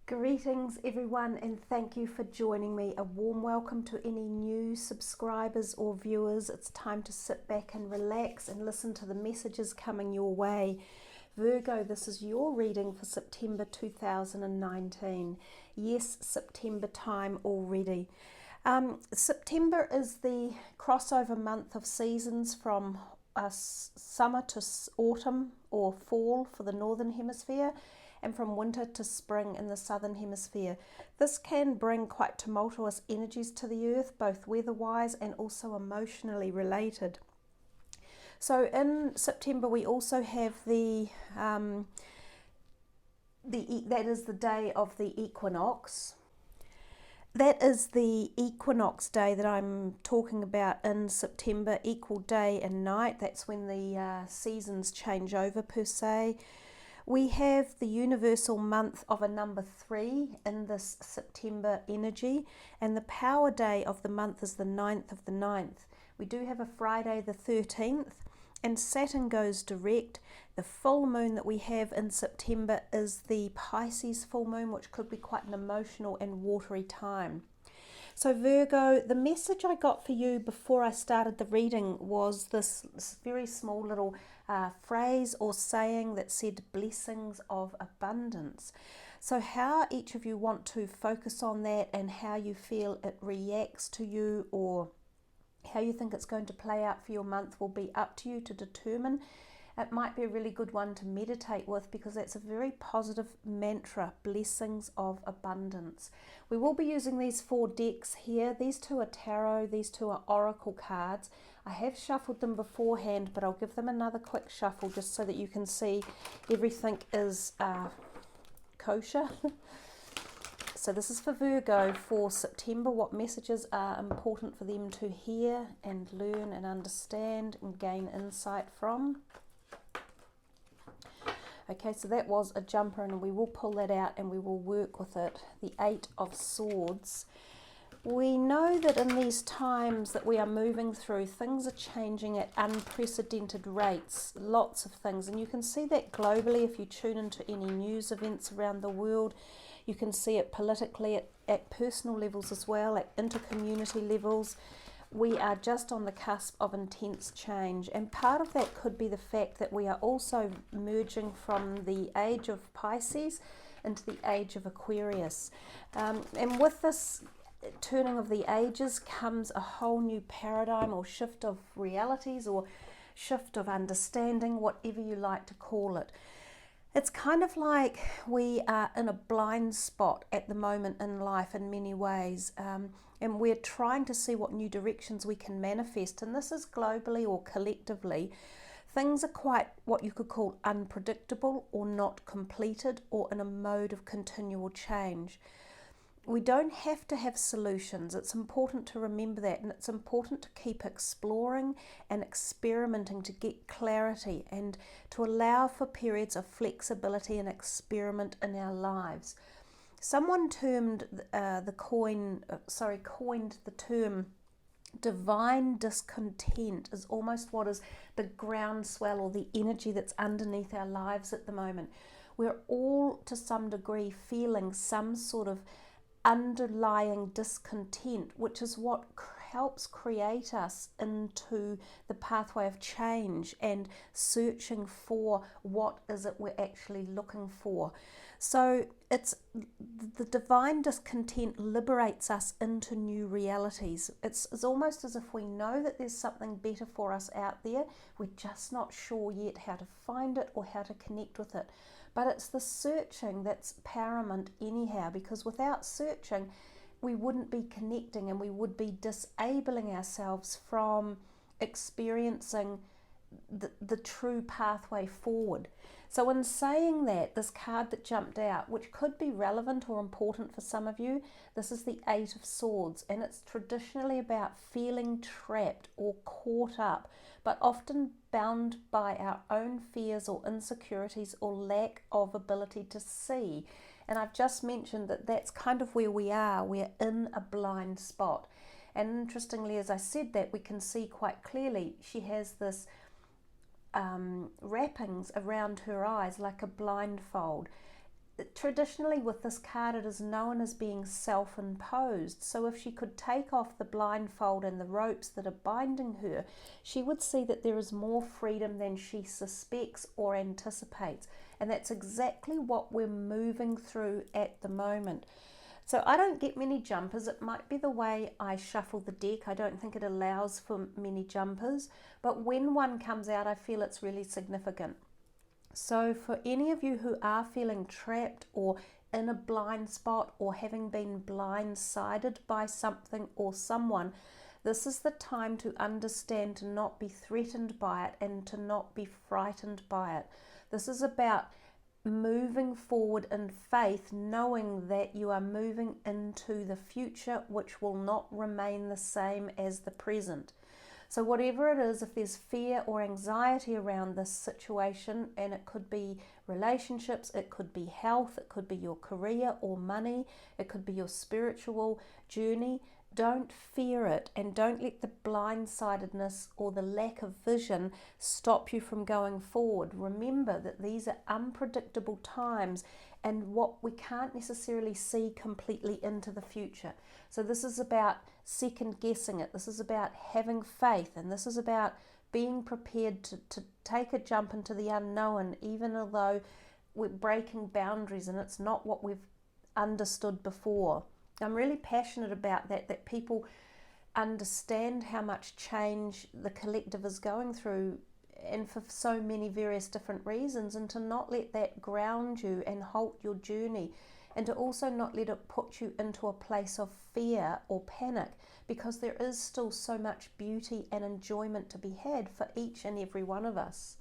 Greetings everyone, and thank you for joining me. A warm welcome to any new subscribers or viewers. It's time to sit back and relax and listen to the messages coming your way. Virgo, this is your reading for September 2019. Yes, September time already. September is the crossover month of seasons from summer to autumn or fall for the northern hemisphere, and from winter to spring in the southern hemisphere. This can bring quite tumultuous energies to the earth, both weather-wise and also emotionally related. So in September we also have that is the day of the equinox. That is the equinox day that I'm talking about in September, equal day and night. That's when the seasons change over per se. We have the universal month of a number 3 in this September energy, and the power day of the month is the 9th of the 9th. We do have a Friday the 13th, and Saturn goes direct. The full moon that we have in September is the Pisces full moon, which could be quite an emotional and watery time. So Virgo, the message I got for you before I started the reading was this very small little phrase or saying that said blessings of abundance. So how each of you want to focus on that and how you feel it reacts to you, or how you think it's going to play out for your month, will be up to you to determine. It might be a really good one to meditate with, because that's a very positive mantra, blessings of abundance. We will be using these 4 decks here. These 2 are tarot, these 2 are oracle cards. I have shuffled them beforehand, but I'll give them another quick shuffle just so that you can see everything is kosher. So this is for Virgo for September, what messages are important for them to hear and learn and understand and gain insight from. Okay, so that was a jumper, and we will pull that out and we will work with it. The 8 of Swords. We know that in these times that we are moving through, things are changing at unprecedented rates, lots of things. And you can see that globally if you tune into any news events around the world. You can see it politically, at personal levels as well, at inter-community levels. We are just on the cusp of intense change, and part of that could be the fact that we are also merging from the age of Pisces into the age of Aquarius. And with this turning of the ages comes a whole new paradigm or shift of realities or shift of understanding, whatever you like to call it. It's kind of like we are in a blind spot at the moment in life in many ways, and we're trying to see what new directions we can manifest, and this is globally or collectively. Things are quite what you could call unpredictable or not completed or in a mode of continual change. We don't have to have solutions. It's important to remember that, and it's important to keep exploring and experimenting to get clarity and to allow for periods of flexibility and experiment in our lives. Someone coined the term divine discontent is almost what is the groundswell or the energy that's underneath our lives at the moment. We're all to some degree feeling some sort of underlying discontent, which is what helps create us into the pathway of change and searching for what is it we're actually looking for. So it's the divine discontent liberates us into new realities. It's almost as if we know that there's something better for us out there. We're just not sure yet how to find it or how to connect with it. But it's the searching that's paramount anyhow, because without searching, we wouldn't be connecting and we would be disabling ourselves from experiencing the true pathway forward. So in saying that, this card that jumped out, which could be relevant or important for some of you, this is the 8 of Swords, and it's traditionally about feeling trapped or caught up, but often bound by our own fears or insecurities or lack of ability to see. And I've just mentioned that that's kind of where we are. We're in a blind spot. And interestingly, as I said that, we can see quite clearly she has this wrappings around her eyes like a blindfold. traditionally with this card, it is known as being self-imposed. So if she could take off the blindfold and the ropes that are binding her, she would see that there is more freedom than she suspects or anticipates. And that's exactly what we're moving through at the moment. So I don't get many jumpers. It might be the way I shuffle the deck. I don't think it allows for many jumpers. But when one comes out, I feel it's really significant. So for any of you who are feeling trapped or in a blind spot or having been blindsided by something or someone, this is the time to understand, to not be threatened by it and to not be frightened by it. This is about moving forward in faith, knowing that you are moving into the future, which will not remain the same as the present. So whatever it is, if there's fear or anxiety around this situation, and it could be relationships, it could be health, it could be your career or money, it could be your spiritual journey, don't fear it, and don't let the blindsidedness or the lack of vision stop you from going forward. Remember that these are unpredictable times, and what we can't necessarily see completely into the future. So this is about second guessing it. This is about having faith, and this is about being prepared to take a jump into the unknown, even although we're breaking boundaries and it's not what we've understood before. I'm really passionate about that people understand how much change the collective is going through, and for so many various different reasons, and to not let that ground you and halt your journey, and to also not let it put you into a place of fear or panic, because there is still so much beauty and enjoyment to be had for each and every one of us.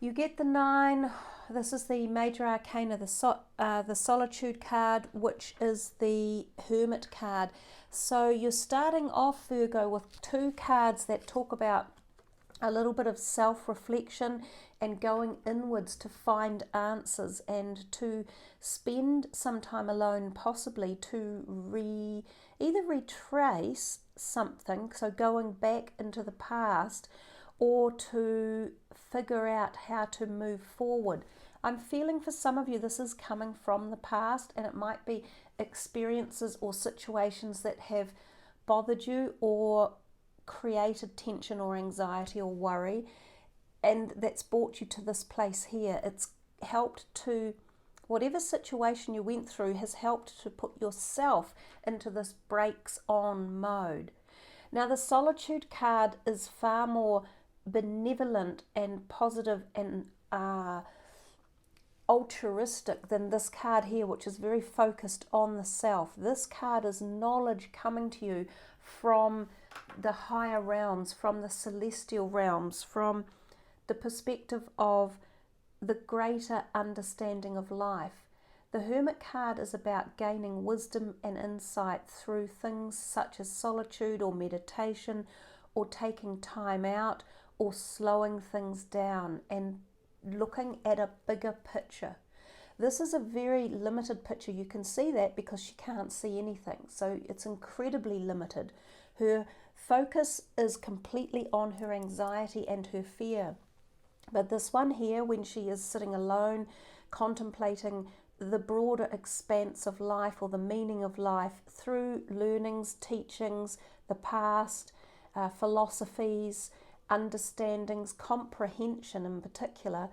You get the 9. This is the major arcana, the solitude card, which is the hermit card. So you're starting off, Virgo, with 2 cards that talk about a little bit of self-reflection and going inwards to find answers, and to spend some time alone, possibly to either retrace something, so going back into the past, or to figure out how to move forward. I'm feeling for some of you this is coming from the past, and it might be experiences or situations that have bothered you or created tension or anxiety or worry, and that's brought you to this place here. It's helped to, whatever situation you went through has helped to put yourself into this brakes on mode. Now the solitude card is far more benevolent and positive and altruistic than this card here, which is very focused on the self. This card is knowledge coming to you from the higher realms, from the celestial realms, from the perspective of the greater understanding of life. The Hermit card is about gaining wisdom and insight through things such as solitude or meditation, or taking time out, or slowing things down and looking at a bigger picture. This is a very limited picture. You can see that because she can't see anything, so it's incredibly limited. Her focus is completely on her anxiety and her fear. But this one here, when she is sitting alone, contemplating the broader expanse of life or the meaning of life through learnings, teachings, the past, philosophies, understandings, comprehension in particular,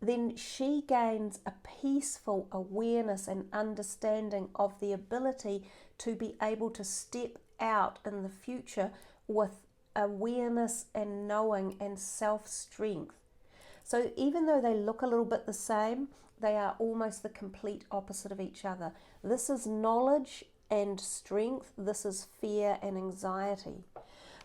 then she gains a peaceful awareness and understanding of the ability to be able to step out in the future with awareness and knowing and self-strength. So even though they look a little bit the same, they are almost the complete opposite of each other. This is knowledge and strength. This is fear and anxiety.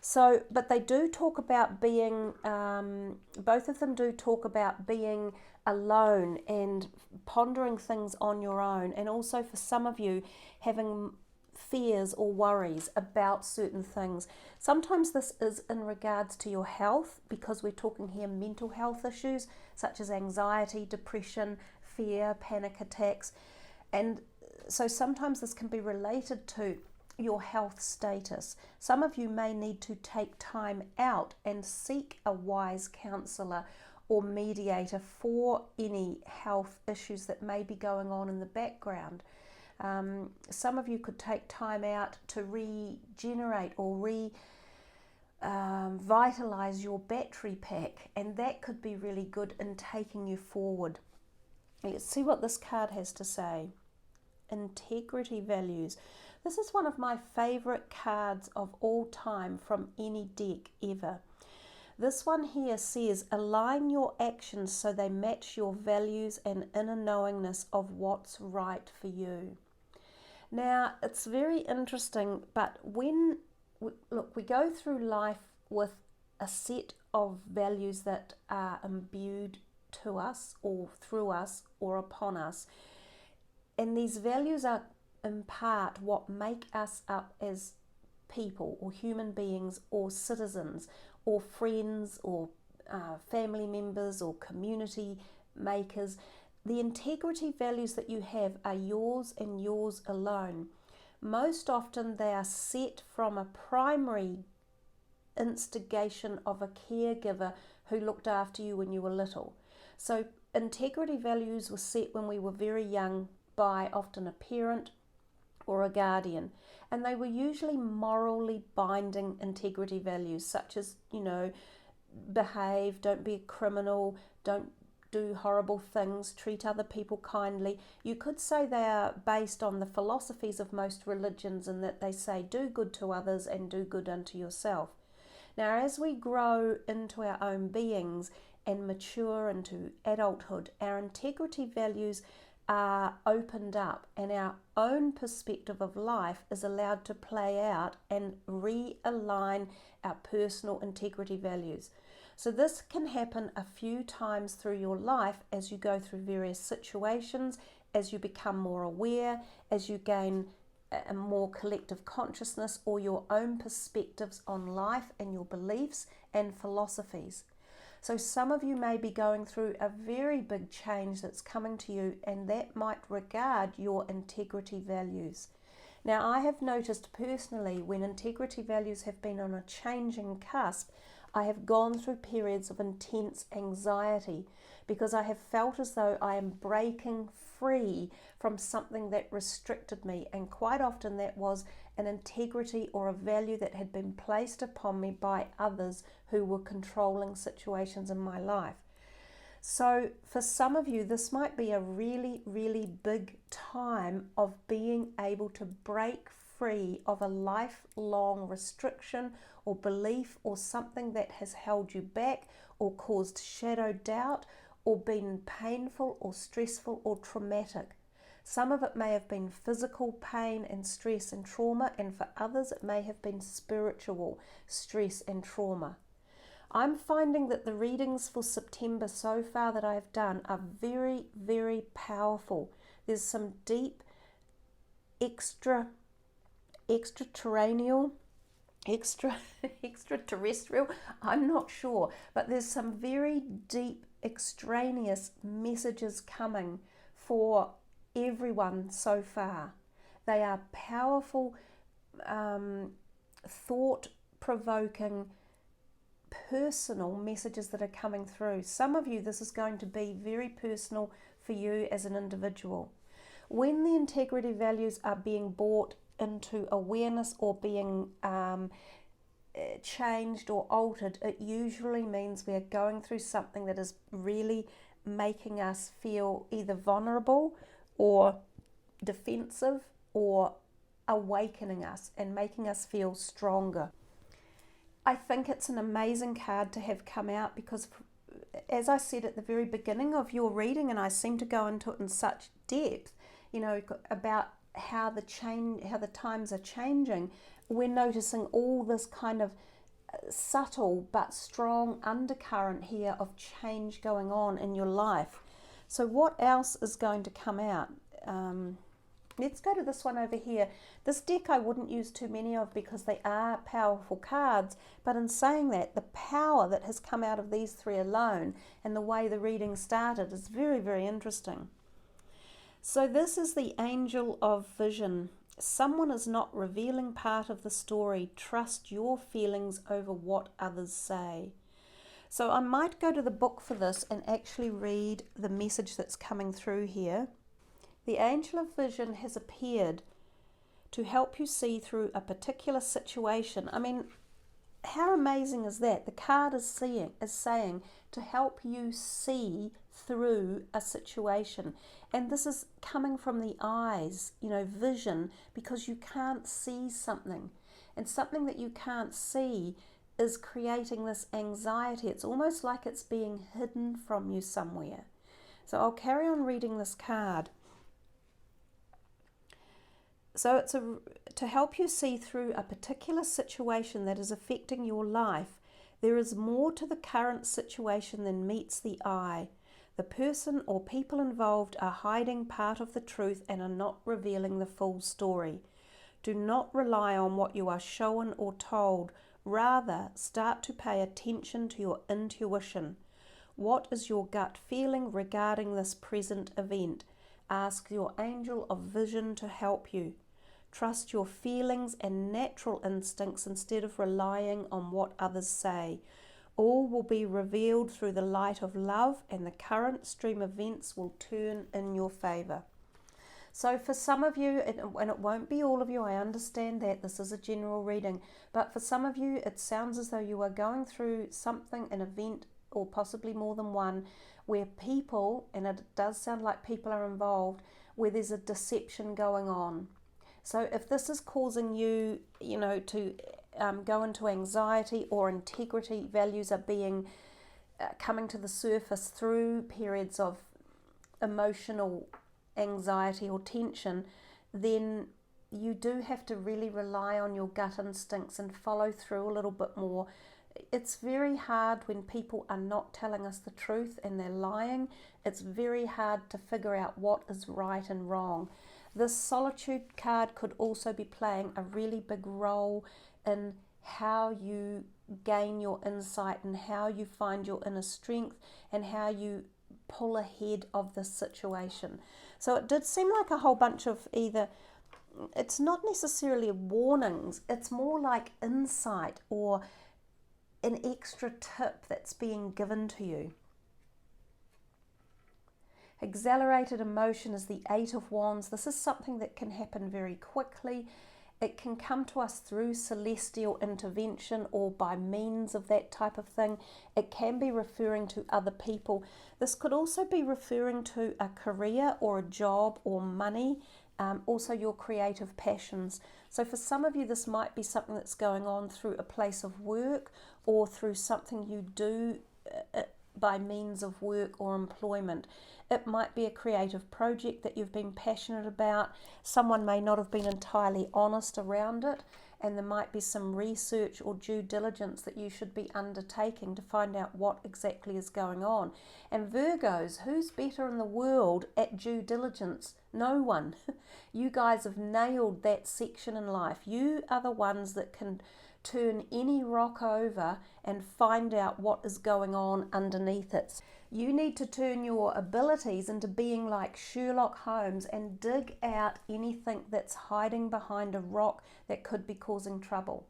So, but they do talk about being, both of them do talk about being alone and pondering things on your own, and also for some of you having fears or worries about certain things. Sometimes this is in regards to your health, because we're talking here mental health issues such as anxiety, depression, fear, panic attacks, and so sometimes this can be related to your health status. Some of you may need to take time out and seek a wise counselor or mediator for any health issues that may be going on in the background. Some of you could take time out to regenerate or vitalize your battery pack, and that could be really good in taking you forward. Let's see what this card has to say. Integrity values. This is one of my favorite cards of all time from any deck ever. This one here says, align your actions so they match your values and inner knowingness of what's right for you. Now, it's very interesting, but when we go through life with a set of values that are imbued to us or through us or upon us, and these values are in part what make us up as people or human beings or citizens or friends or family members or community makers. The integrity values that you have are yours and yours alone. Most often they are set from a primary instigation of a caregiver who looked after you when you were little. So integrity values were set when we were very young by often a parent or a guardian, and they were usually morally binding integrity values, such as, behave, don't be a criminal, don't do horrible things, treat other people kindly. You could say they are based on the philosophies of most religions, in that they say do good to others and do good unto yourself. Now, as we grow into our own beings and mature into adulthood, our integrity values are opened up, and our own perspective of life is allowed to play out and realign our personal integrity values. So this can happen a few times through your life as you go through various situations, as you become more aware, as you gain a more collective consciousness or your own perspectives on life and your beliefs and philosophies. So some of you may be going through a very big change that's coming to you, and that might regard your integrity values. Now, I have noticed personally, when integrity values have been on a changing cusp, I have gone through periods of intense anxiety because I have felt as though I am breaking free from something that restricted me, and quite often that was an integrity or a value that had been placed upon me by others who were controlling situations in my life. So for some of you, this might be a really, really big time of being able to break free of a lifelong restriction or belief or something that has held you back or caused shadow doubt or been painful or stressful or traumatic. Some of it may have been physical pain and stress and trauma, and for others it may have been spiritual stress and trauma. I'm finding that the readings for September so far that I've done are very, very powerful. There's some deep extraterrestrial, I'm not sure, but there's some very deep extraneous messages coming for everyone so far. They are powerful, thought-provoking, personal messages that are coming through. Some of you, this is going to be very personal for you as an individual. When the integrity values are being brought into awareness or being changed or altered, it usually means we are going through something that is really making us feel either vulnerable or defensive, or awakening us and making us feel stronger. I think it's an amazing card to have come out because, as I said at the very beginning of your reading, and I seem to go into it in such depth, about how the times are changing, we're noticing all this kind of subtle but strong undercurrent here of change going on in your life. So what else is going to come out? Let's go to this one over here. This deck I wouldn't use too many of because they are powerful cards, but in saying that, the power that has come out of these three alone and the way the reading started is very, very interesting. So this is the Angel of Vision. Someone is not revealing part of the story. Trust your feelings over what others say. So I might go to the book for this and actually read the message that's coming through here. The angel of vision has appeared to help you see through a particular situation. I mean, how amazing is that? The card is saying to help you see through a situation. And this is coming from the eyes, vision, because you can't see something. And something that you can't see is creating this anxiety. It's almost like it's being hidden from you somewhere. So I'll carry on reading this card. So it's to help you see through a particular situation that is affecting your life. There is more to the current situation than meets the eye. The person or people involved are hiding part of the truth and are not revealing the full story. Do not rely on what you are shown or told. Rather, start to pay attention to your intuition. What is your gut feeling regarding this present event? Ask your angel of vision to help you. Trust your feelings and natural instincts instead of relying on what others say. All will be revealed through the light of love, and the current stream events will turn in your favour. So for some of you, and it won't be all of you, I understand that this is a general reading, but for some of you it sounds as though you are going through something, an event, or possibly more than one, where people, and it does sound like people are involved, where there's a deception going on. So if this is causing you, to go into anxiety, or integrity values are being coming to the surface through periods of emotional anxiety or tension, then you do have to really rely on your gut instincts and follow through a little bit more. It's very hard when people are not telling us the truth and they're lying. It's very hard to figure out what is right and wrong. This solitude card could also be playing a really big role in how you gain your insight and how you find your inner strength and how you pull ahead of this situation. So it did seem like a whole bunch of it's not necessarily warnings, it's more like insight or an extra tip that's being given to you. Accelerated emotion is the Eight of Wands. This is something that can happen very quickly. It can come to us through celestial intervention or by means of that type of thing. It can be referring to other people. This could also be referring to a career or a job or money, also your creative passions. So for some of you, this might be something that's going on through a place of work or through something you do by means of work or employment. It might be a creative project that you've been passionate about. Someone may not have been entirely honest around it, and there might be some research or due diligence that you should be undertaking to find out what exactly is going on. And Virgos, who's better in the world at due diligence? No one. You guys have nailed that section in life. You are the ones that can turn any rock over and find out what is going on underneath it. You need to turn your abilities into being like Sherlock Holmes and dig out anything that's hiding behind a rock that could be causing trouble.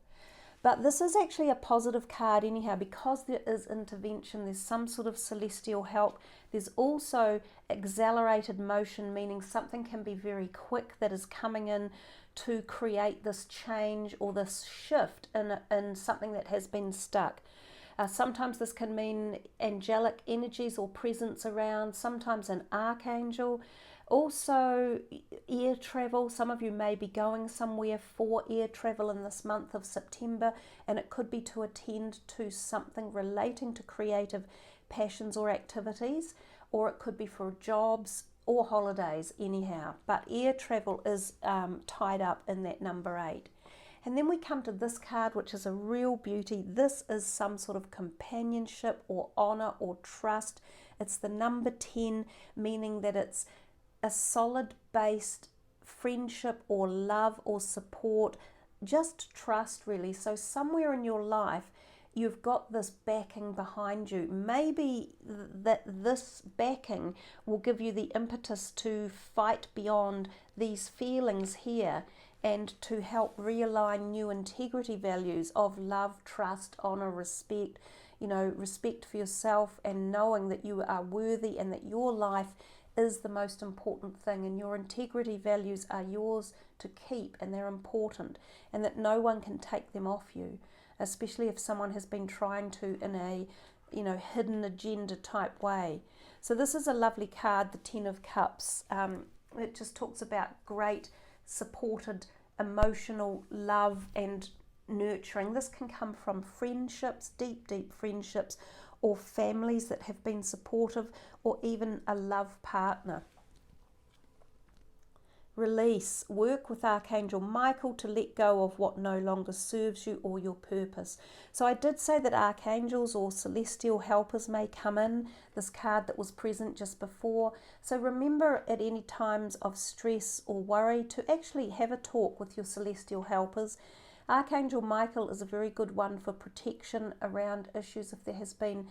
But this is actually a positive card anyhow, because there is intervention, there's some sort of celestial help. There's also accelerated motion, meaning something can be very quick that is coming in to create this change or this shift in something that has been stuck. Sometimes this can mean angelic energies or presence around, sometimes an archangel. Also air travel. Some of you may be going somewhere for air travel in this month of September, and it could be to attend to something relating to creative passions or activities, or it could be for jobs or holidays anyhow. But air travel is tied up in that number 8. And then we come to this card, which is a real beauty. This is some sort of companionship or honor or trust. It's the number 10, meaning that it's a solid based friendship or love or support, just trust really. So somewhere in your life you've got this backing behind you. Maybe that this backing will give you the impetus to fight beyond these feelings here and to help realign new integrity values of love, trust, honor, respect, respect for yourself and knowing that you are worthy and that your life is the most important thing and your integrity values are yours to keep and they're important and that no one can take them off you, especially if someone has been trying to in a hidden agenda type way. So this is a lovely card, the Ten of Cups. It just talks about great supported emotional love and nurturing. This can come from friendships, deep friendships, or families that have been supportive, or even a love partner. Release. Work with Archangel Michael to let go of what no longer serves you or your purpose. So I did say that archangels or celestial helpers may come in, this card that was present just before. So remember at any times of stress or worry to actually have a talk with your celestial helpers. Archangel Michael is a very good one for protection around issues if there has been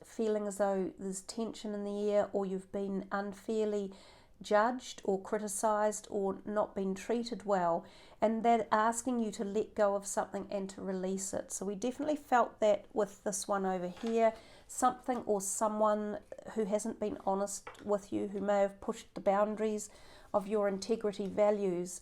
feeling as though there's tension in the air or you've been unfairly judged or criticised or not been treated well, and they're asking you to let go of something and to release it. So we definitely felt that with this one over here, something or someone who hasn't been honest with you, who may have pushed the boundaries of your integrity values.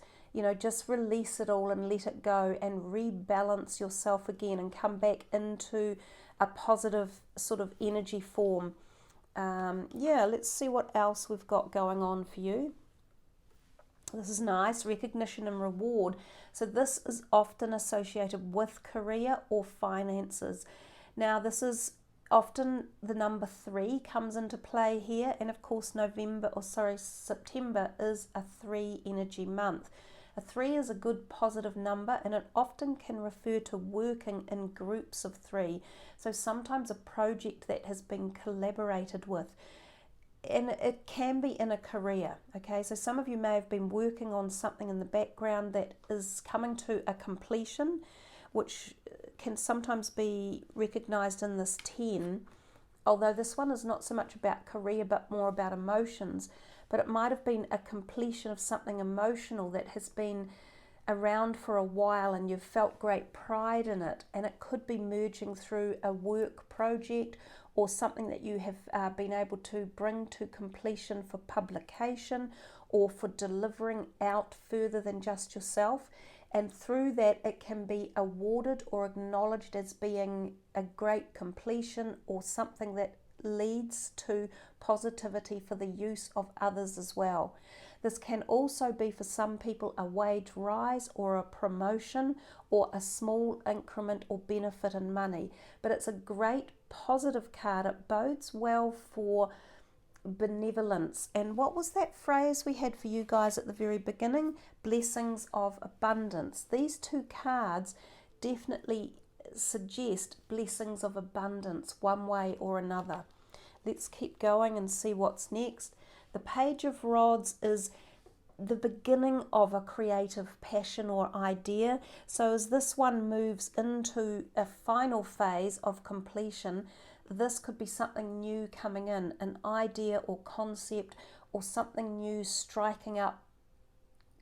Just release it all and let it go and rebalance yourself again and come back into a positive sort of energy form. Let's see what else we've got going on for you. This is nice, recognition and reward. So this is often associated with career or finances. Now this is often the number 3 comes into play here, and of course September is a 3 energy month. A 3 is a good positive number and it often can refer to working in groups of 3. So sometimes a project that has been collaborated with. And it can be in a career, okay? So some of you may have been working on something in the background that is coming to a completion, which can sometimes be recognised in this 10, although this one is not so much about career but more about emotions. But it might have been a completion of something emotional that has been around for a while and you've felt great pride in it, and it could be merging through a work project or something that you have been able to bring to completion for publication or for delivering out further than just yourself, and through that it can be awarded or acknowledged as being a great completion or something that leads to positivity for the use of others as well. This can also be for some people a wage rise or a promotion or a small increment or benefit in money. But it's a great positive card. It bodes well for benevolence. And what was that phrase we had for you guys at the very beginning? Blessings of abundance. These two cards definitely suggest blessings of abundance one way or another. Let's keep going and see what's next. The Page of Rods is the beginning of a creative passion or idea. So as this one moves into a final phase of completion, this could be something new coming in, an idea or concept or something new striking up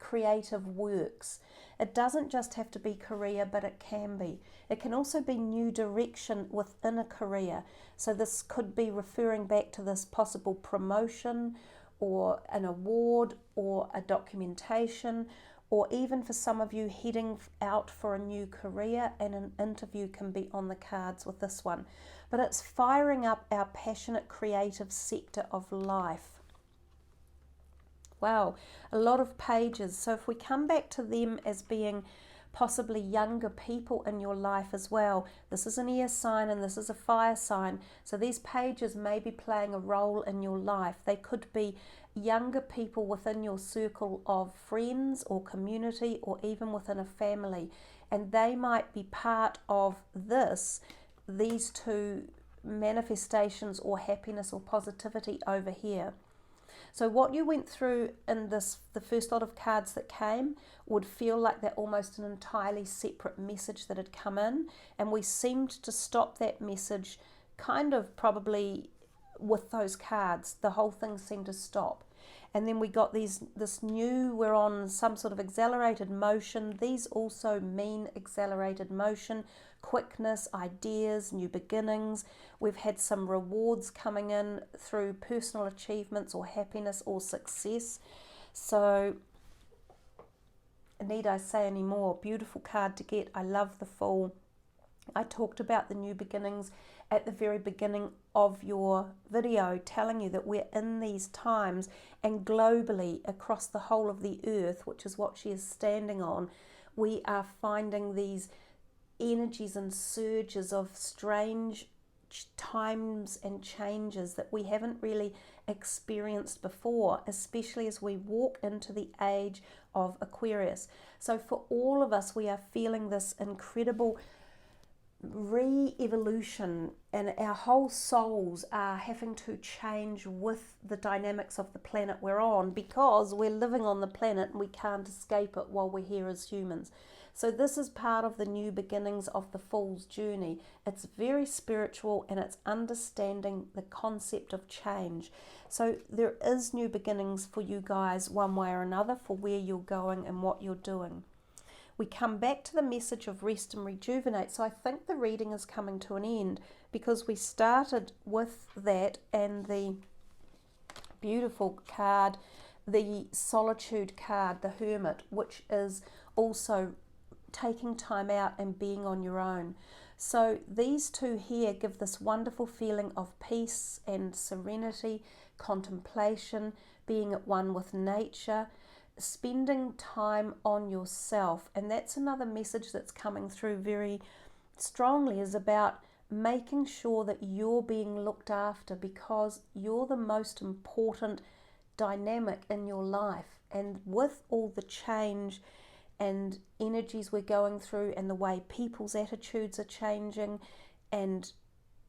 creative works. It doesn't just have to be career, but it can be. It can also be new direction within a career. So this could be referring back to this possible promotion or an award or a documentation, or even for some of you heading out for a new career, and an interview can be on the cards with this one. But it's firing up our passionate creative sector of life. Wow, a lot of pages. So if we come back to them as being possibly younger people in your life as well, this is an air sign and this is a fire sign. So these pages may be playing a role in your life. They could be younger people within your circle of friends or community or even within a family. And they might be part of these two manifestations or happiness or positivity over here. So what you went through in the first lot of cards that came would feel like they're almost an entirely separate message that had come in, and we seemed to stop that message kind of probably with those cards. The whole thing seemed to stop. And then we got this new, we're on some sort of accelerated motion. These also mean accelerated motion. quickness, ideas, new beginnings. We've had some rewards coming in through personal achievements or happiness or success. So need I say any more? Beautiful card to get. I love the Fool. I talked about the new beginnings at the very beginning of your video, telling you that we're in these times, and globally across the whole of the earth, which is what she is standing on, we are finding these energies and surges of strange times and changes that we haven't really experienced before, especially as we walk into the age of Aquarius. So for all of us, we are feeling this incredible re-evolution, and our whole souls are having to change with the dynamics of the planet we're on, because we're living on the planet and we can't escape it while we're here as humans. So this is part of the new beginnings of the Fool's journey. It's very spiritual, and it's understanding the concept of change. So there is new beginnings for you guys one way or another, for where you're going and what you're doing. We come back to the message of rest and rejuvenate. So I think the reading is coming to an end, because we started with that and the beautiful card, the solitude card, the Hermit, which is also taking time out and being on your own. So these two here give this wonderful feeling of peace and serenity, contemplation, being at one with nature, spending time on yourself. And that's another message that's coming through very strongly, is about making sure that you're being looked after, because you're the most important dynamic in your life. And with all the change and energies we're going through, and the way people's attitudes are changing, and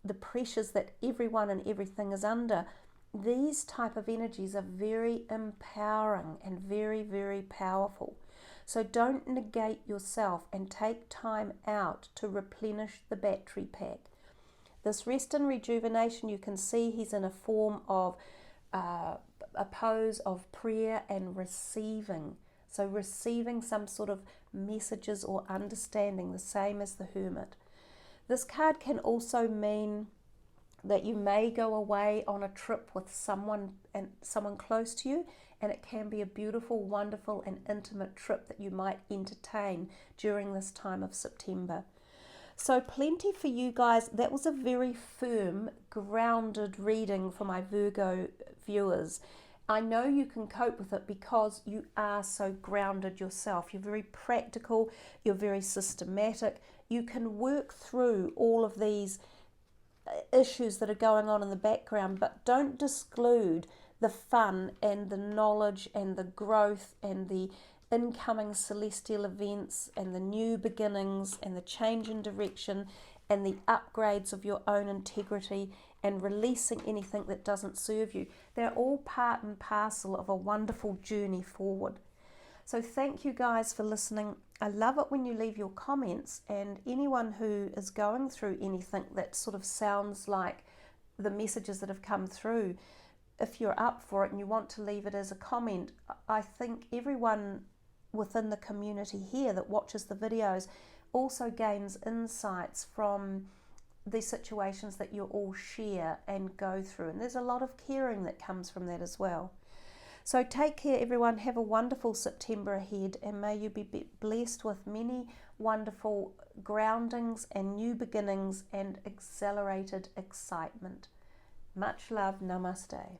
the pressures that everyone and everything is under, these type of energies are very empowering and very, very powerful. So don't negate yourself, and take time out to replenish the battery pack. This rest and rejuvenation, you can see he's in a form of a pose of prayer and receiving. So receiving some sort of messages or understanding, the same as the Hermit. This card can also mean that you may go away on a trip with someone close to you, and it can be a beautiful, wonderful and intimate trip that you might entertain during this time of September. So plenty for you guys. That was a very firm, grounded reading for my Virgo viewers. I know you can cope with it because you are so grounded yourself. You're very practical, you're very systematic. You can work through all of these issues that are going on in the background, but don't exclude the fun and the knowledge and the growth and the incoming celestial events and the new beginnings and the change in direction and the upgrades of your own integrity, and releasing anything that doesn't serve you. They're all part and parcel of a wonderful journey forward. So thank you guys for listening. I love it when you leave your comments, and anyone who is going through anything that sort of sounds like the messages that have come through, if you're up for it and you want to leave it as a comment, I think everyone within the community here that watches the videos also gains insights from the situations that you all share and go through. And there's a lot of caring that comes from that as well. So take care, everyone. Have a wonderful September ahead, and may you be blessed with many wonderful groundings and new beginnings and accelerated excitement. Much love. Namaste.